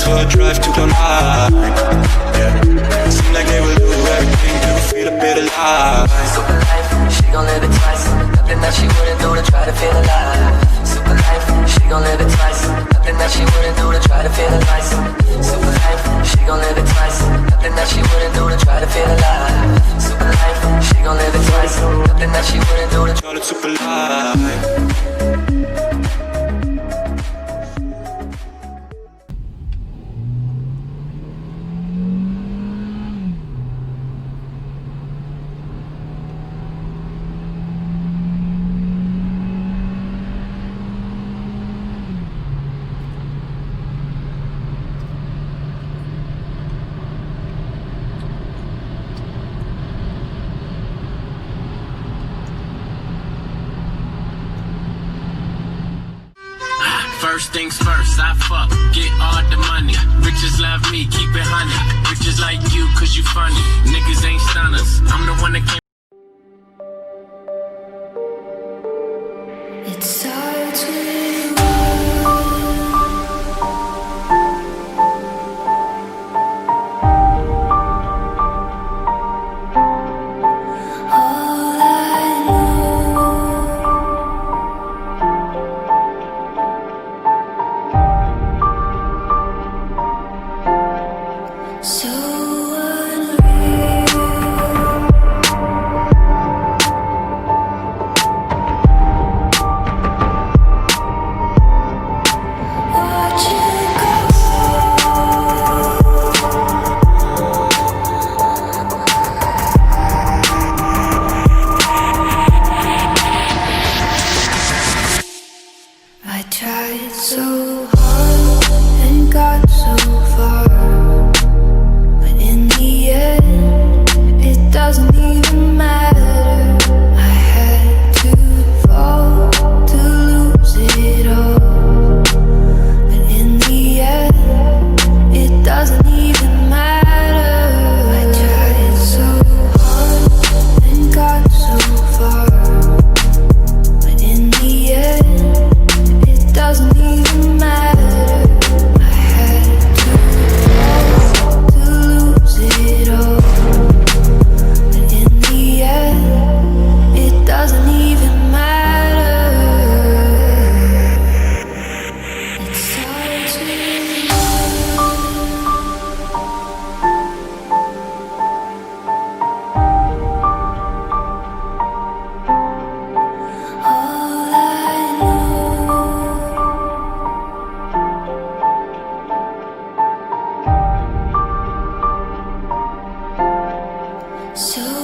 for a drive to the night. Yeah, seem like they will do everything to feel a bit alive. Super life, she gon' live it twice. Nothing that she wouldn't do to try to feel alive. Super life, she gon' live it twice. Nothing that she wouldn't do to try to feel alive. Super life, she gon' live it twice. Nothing that she wouldn't do to try to feel alive. Super life, she gon' live it twice. Nothing that she wouldn't do to try to Super alive. First things first, I fuck, get all the money. Bitches love me, keep it honey. Bitches like you, cause you funny. Niggas ain't stunners, I'm the one that came. It starts with so